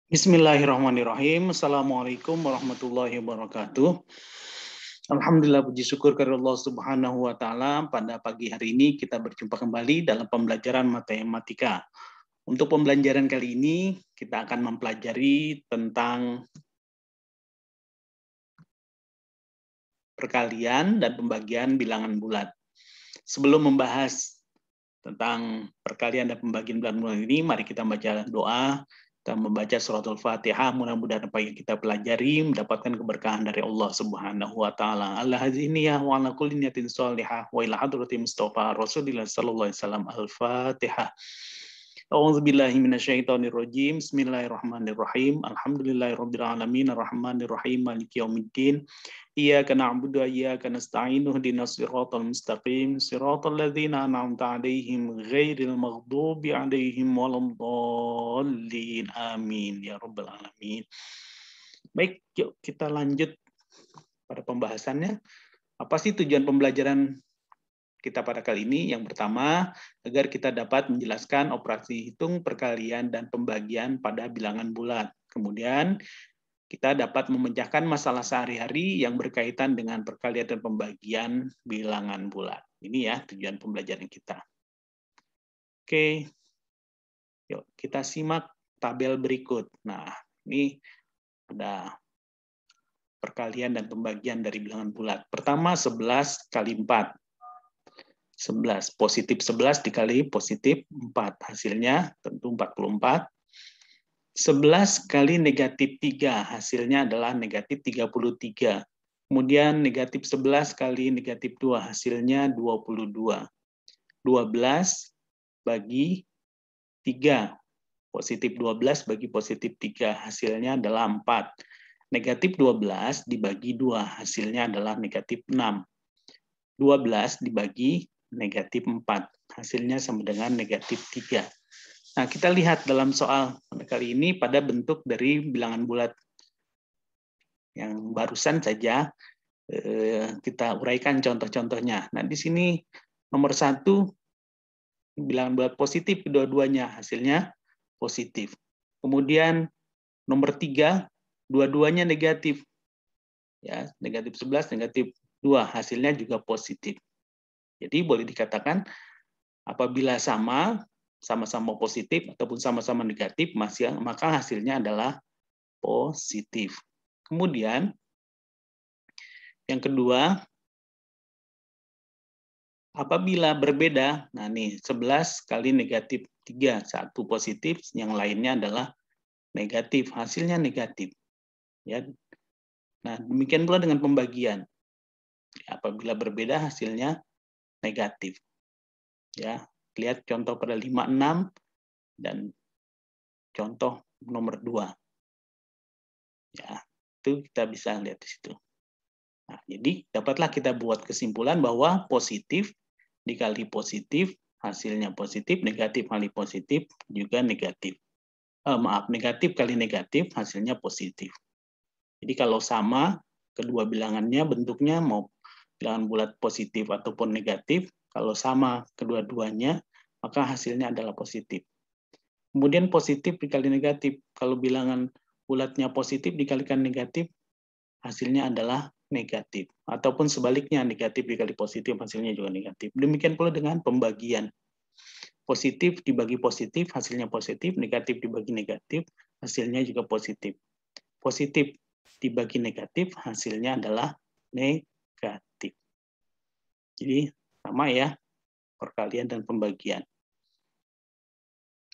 Bismillahirrahmanirrahim. Assalamualaikum warahmatullahi wabarakatuh. Alhamdulillah, puji syukur kepada Allah Subhanahu wa taala. Pada pagi hari ini kita berjumpa kembali dalam pembelajaran matematika. Untuk pembelajaran kali ini kita akan mempelajari tentang perkalian dan pembagian bilangan bulat. Sebelum membahas tentang perkalian dan pembagian bilangan bulat ini, mari kita baca doa. Kita membaca suratul Fatihah, mudah-mudahan apa yang kita pelajari mendapatkan keberkahan dari Allah Subhanahu wa taala. Al-haziniyah wa ala kulli niyatin shalihah wa ila hadrati Mustafa Rasulillah sallallahu alaihi wasallam. Al-Fatihah. A'udzubillahi minasyaitonirrajim. Bismillahirrahmanirrahim. Alhamdulillahirabbil alamin arrahmanirrahim maliki yaumiddin. Iyyaka na'budu wa iyyaka nasta'in ihdinas siratal mustaqim siratal ladzina an'amta 'alaihim ghairil maghdubi 'alaihim waladdallin. Amin ya rabbal alamin. Baik, yuk kita lanjut pada pembahasannya. Apa sih tujuan pembelajaran kita pada kali ini? Yang pertama, agar kita dapat menjelaskan operasi hitung, perkalian, dan pembagian pada bilangan bulat. Kemudian, kita dapat memecahkan masalah sehari-hari yang berkaitan dengan perkalian dan pembagian bilangan bulat. Ini ya tujuan pembelajaran kita. Oke, yuk kita simak tabel berikut. Nah, ini ada perkalian dan pembagian dari bilangan bulat. Pertama, 11 kali 4. 11. Positif 11 dikali positif 4. Hasilnya tentu 44. 11 kali negatif 3. Hasilnya adalah negatif 33. Kemudian negatif 11 kali negatif 2. Hasilnya 22. 12 bagi 3. Positif 12 bagi positif 3. Hasilnya adalah 4. Negatif 12 dibagi 2. Hasilnya adalah negatif 6. 12 dibagi negatif 4. Hasilnya sama dengan negatif 3. Nah, kita lihat dalam soal kali ini pada bentuk dari bilangan bulat. Yang barusan saja kita uraikan contoh-contohnya. Nah, di sini nomor 1, bilangan bulat positif kedua-duanya, hasilnya positif. Kemudian nomor 3, dua-duanya negatif. Ya, negatif 11, negatif 2, hasilnya juga positif. Jadi boleh dikatakan apabila sama-sama positif ataupun sama-sama negatif, maka hasilnya adalah positif. Kemudian yang kedua, apabila berbeda, nah nih 11 kali negatif 3, satu positif, yang lainnya adalah negatif, hasilnya negatif. Ya. Nah, demikian pula dengan pembagian. Apabila berbeda hasilnya negatif. Ya, lihat contoh pada 5, 6 dan contoh nomor 2. Ya, itu kita bisa lihat di situ. Nah, jadi dapatlah kita buat kesimpulan bahwa positif dikali positif hasilnya positif, negatif kali positif juga negatif. Negatif kali negatif hasilnya positif. Jadi kalau sama kedua bilangannya bentuknya mau bilangan bulat positif ataupun negatif, kalau sama kedua-duanya maka hasilnya adalah positif. Kemudian positif dikali negatif, kalau bilangan bulatnya positif dikalikan negatif, hasilnya adalah negatif. Ataupun sebaliknya, negatif dikali positif, hasilnya juga negatif. Demikian pula dengan pembagian. Positif dibagi positif, hasilnya positif. Negatif dibagi negatif, hasilnya juga positif. Positif dibagi negatif, hasilnya adalah negatif. Jadi sama ya, perkalian dan pembagian.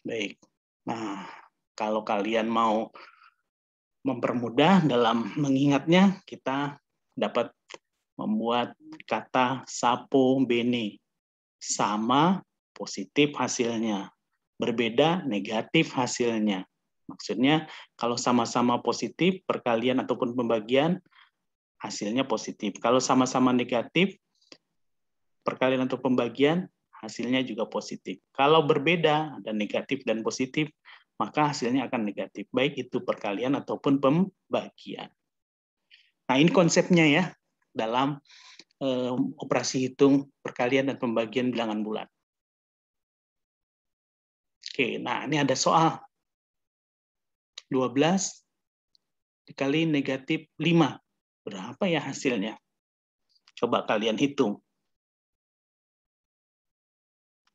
Baik. Nah, kalau kalian mau mempermudah dalam mengingatnya, kita dapat membuat kata sapo bene. Sama positif hasilnya, berbeda negatif hasilnya. Maksudnya kalau sama-sama positif, perkalian ataupun pembagian, hasilnya positif. Kalau sama-sama negatif, perkalian atau pembagian, hasilnya juga positif. Kalau berbeda, ada negatif dan positif, maka hasilnya akan negatif, baik itu perkalian ataupun pembagian. Nah, ini konsepnya ya, dalam operasi hitung perkalian dan pembagian bilangan bulat. Oke, nah ini ada soal. 12 dikali negatif 5. Berapa ya hasilnya? Coba kalian hitung.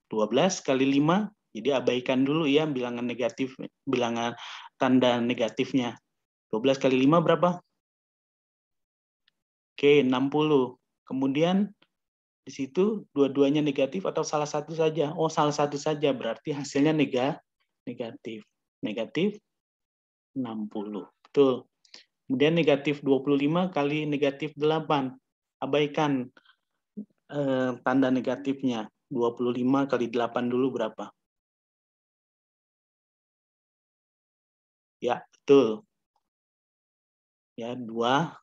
12 kali 5, jadi abaikan dulu ya bilangan negatif, bilangan tanda negatifnya. 12 kali 5 berapa? Oke, 60. Kemudian di situ dua-duanya negatif atau salah satu saja? Oh, salah satu saja, berarti hasilnya negatif. Negatif 60. Betul. Kemudian negatif 25 kali negatif 8. Abaikan tanda negatifnya. 25 kali 8 dulu berapa? Ya, betul. Ya, 200.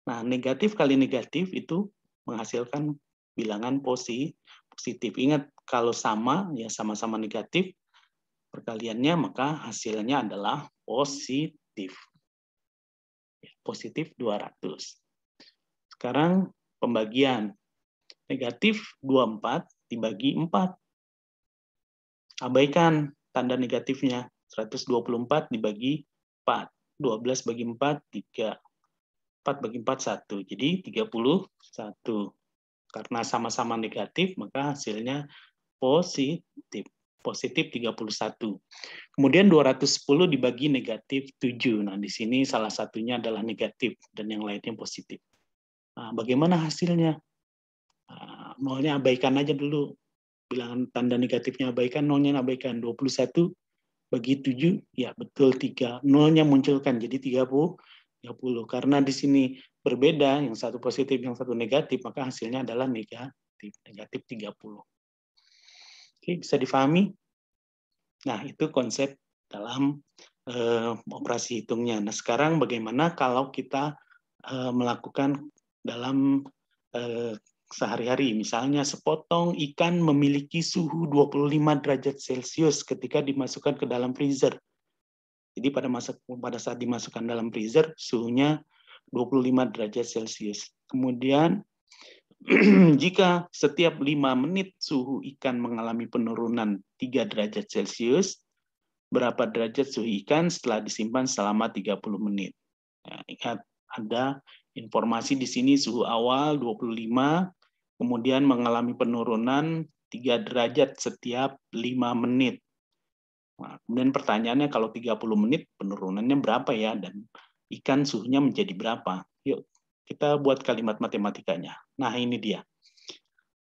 Nah, negatif kali negatif itu menghasilkan bilangan positif. Ingat, kalau sama, ya sama-sama negatif, perkaliannya, maka hasilnya adalah positif. Positif 200. Sekarang pembagian. Negatif 24 dibagi 4. Abaikan tanda negatifnya. 124 dibagi 4. 12 bagi 4, 3. 4 bagi 4, 1. Jadi 31. Karena sama-sama negatif, maka hasilnya positif. Positif 31. Kemudian 210 dibagi negatif 7. Nah, di sini salah satunya adalah negatif dan yang lainnya positif. Nah, bagaimana hasilnya? Nah, nolnya abaikan aja dulu. Bilangan tanda negatifnya abaikan, nolnya abaikan. 21 bagi 7, ya betul 3. Nolnya munculkan, jadi 30. Karena di sini berbeda, yang satu positif, yang satu negatif, maka hasilnya adalah negatif. Negatif 30. Oke, bisa difahami? Nah, itu konsep dalam operasi hitungnya. Nah, sekarang bagaimana kalau kita melakukan dalam sehari-hari. Misalnya sepotong ikan memiliki suhu 25 derajat Celcius ketika dimasukkan ke dalam freezer. Jadi pada saat dimasukkan dalam freezer, suhunya 25 derajat Celcius. Kemudian, jika setiap 5 menit suhu ikan mengalami penurunan 3 derajat Celcius, berapa derajat suhu ikan setelah disimpan selama 30 menit? Nah, ingat, ada informasi di sini suhu awal 25, kemudian mengalami penurunan 3 derajat setiap 5 menit. Nah, kemudian pertanyaannya kalau 30 menit penurunannya berapa ya? Dan ikan suhunya menjadi berapa? Yuk, kita buat kalimat matematikanya. Nah, ini dia.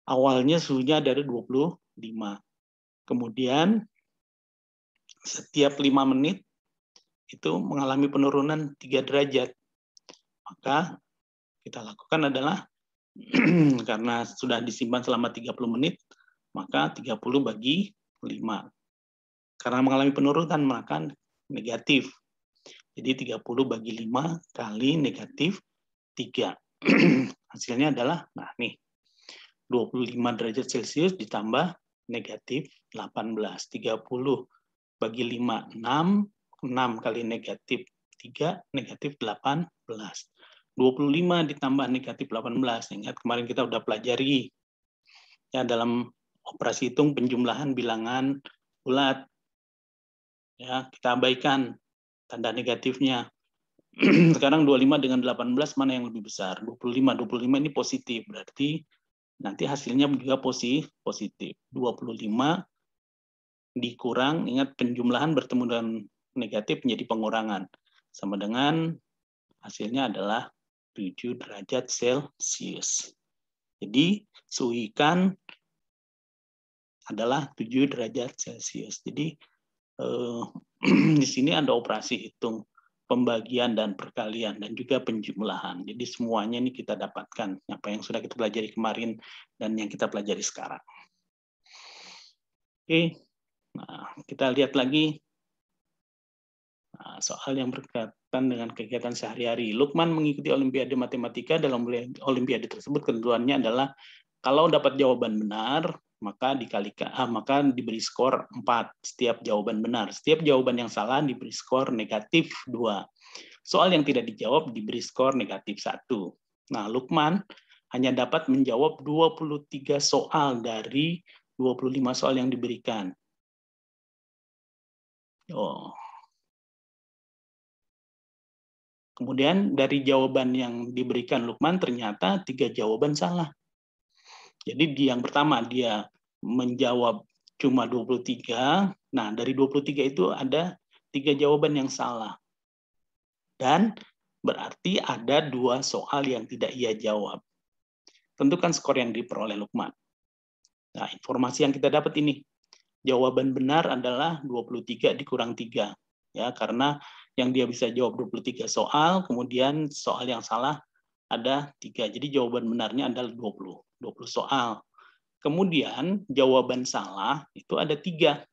Awalnya suhunya dari 25. Kemudian setiap 5 menit itu mengalami penurunan 3 derajat. Maka kita lakukan adalah karena sudah disimpan selama 30 menit, maka 30 bagi 5. Karena mengalami penurunan, maka negatif. Jadi 30 bagi 5 kali negatif 3. Hasilnya adalah, nah nih, 25 derajat Celcius ditambah negatif 18. 30 bagi 5, 6. 6 kali negatif 3, negatif 18. 25 ditambah negatif 18. Ingat kemarin kita udah pelajari ya dalam operasi hitung penjumlahan bilangan bulat. Ya, kita abaikan tanda negatifnya. Sekarang 25 dengan 18 mana yang lebih besar? 25. 25 ini positif, berarti nanti hasilnya juga positif. 25 dikurang, ingat penjumlahan bertemu dengan negatif menjadi pengurangan. Sama dengan hasilnya adalah 7 derajat Celcius. Jadi suhu ikan adalah 7 derajat Celcius. Jadi di sini ada operasi hitung pembagian dan perkalian dan juga penjumlahan. Jadi semuanya ini kita dapatkan apa yang sudah kita pelajari kemarin dan yang kita pelajari sekarang. Oke, nah kita lihat lagi soal yang berkaitan dengan kegiatan sehari-hari. Lukman mengikuti Olimpiade Matematika. Dalam Olimpiade tersebut ketentuannya adalah kalau dapat jawaban benar, maka diberi skor 4 setiap jawaban benar. Setiap jawaban yang salah diberi skor negatif 2. Soal yang tidak dijawab diberi skor negatif 1. Nah, Lukman hanya dapat menjawab 23 soal dari 25 soal yang diberikan. Oh, Kemudian dari jawaban yang diberikan Lukman ternyata 3 jawaban salah. Jadi yang pertama dia menjawab cuma 23. Nah, dari 23 itu ada 3 jawaban yang salah. Dan berarti ada 2 soal yang tidak ia jawab. Tentukan skor yang diperoleh Lukman. Nah, informasi yang kita dapat ini. Jawaban benar adalah 23 dikurang 3. Ya, karena yang dia bisa jawab 23 soal, kemudian soal yang salah ada 3. Jadi jawaban benarnya adalah 20 soal. Kemudian jawaban salah itu ada 3.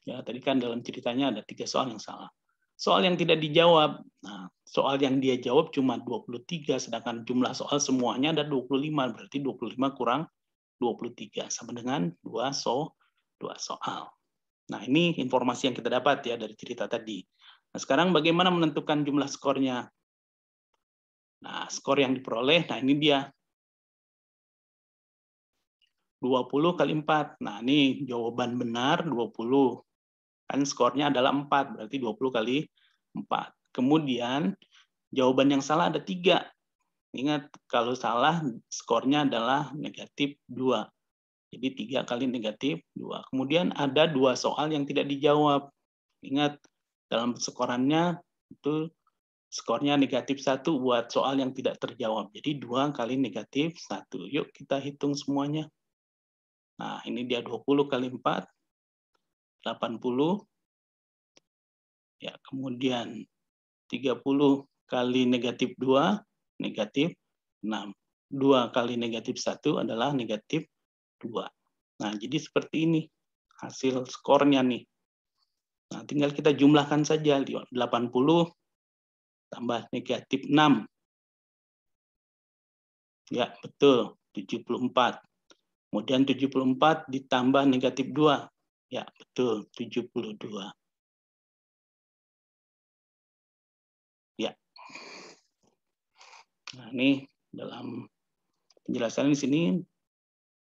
Ya, tadi kan dalam ceritanya ada 3 soal yang salah. Soal yang tidak dijawab. Nah, soal yang dia jawab cuma 23, sedangkan jumlah soal semuanya ada 25. Berarti 25 kurang 23 sama dengan 2 soal. Nah, ini informasi yang kita dapat ya dari cerita tadi. Nah, sekarang bagaimana menentukan jumlah skornya? Nah, skor yang diperoleh, nah ini dia. 20 kali 4. Nah, ini jawaban benar 20. Kan skornya adalah 4, berarti 20 kali 4. Kemudian jawaban yang salah ada 3. Ingat, kalau salah skornya adalah negatif 2. Jadi 3 kali negatif 2. Kemudian ada 2 soal yang tidak dijawab. Ingat, dalam skorannya itu skornya negatif 1 buat soal yang tidak terjawab. Jadi 2 kali negatif 1. Yuk kita hitung semuanya. Nah, ini dia 20 kali 4, 80. Ya, kemudian 30 kali negatif 2, negatif 6. 2 kali negatif 1 adalah negatif 2. Nah, jadi seperti ini hasil skornya nih. Nah, tinggal kita jumlahkan saja. 80 tambah negatif 6. Ya, betul. 74. Kemudian 74 ditambah negatif 2. Ya, betul. 72. Ya. Nah, ini dalam penjelasan di sini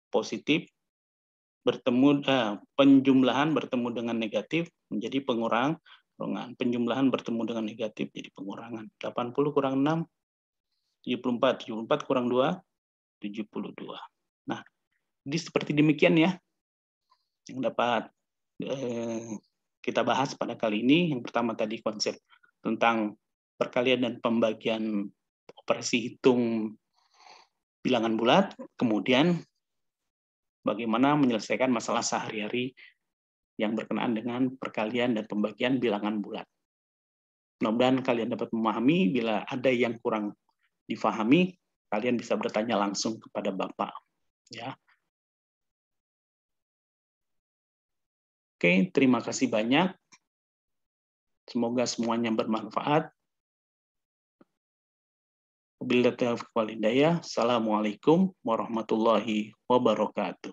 positif bertemu penjumlahan bertemu dengan negatif menjadi pengurangan, penjumlahan bertemu dengan negatif jadi pengurangan. 80 kurang 6, 74. 74 kurang 2, 72. Nah, jadi seperti demikian ya yang dapat kita bahas pada kali ini. Yang pertama tadi konsep tentang perkalian dan pembagian operasi hitung bilangan bulat, kemudian bagaimana menyelesaikan masalah sehari-hari yang berkenaan dengan perkalian dan pembagian bilangan bulat. Mudah-mudahan kalian dapat memahami. Bila ada yang kurang difahami, kalian bisa bertanya langsung kepada Bapak. Ya. Oke, terima kasih banyak. Semoga semuanya bermanfaat. Wabillahi taufiq wal hidayah. Assalamualaikum warahmatullahi wabarakatuh.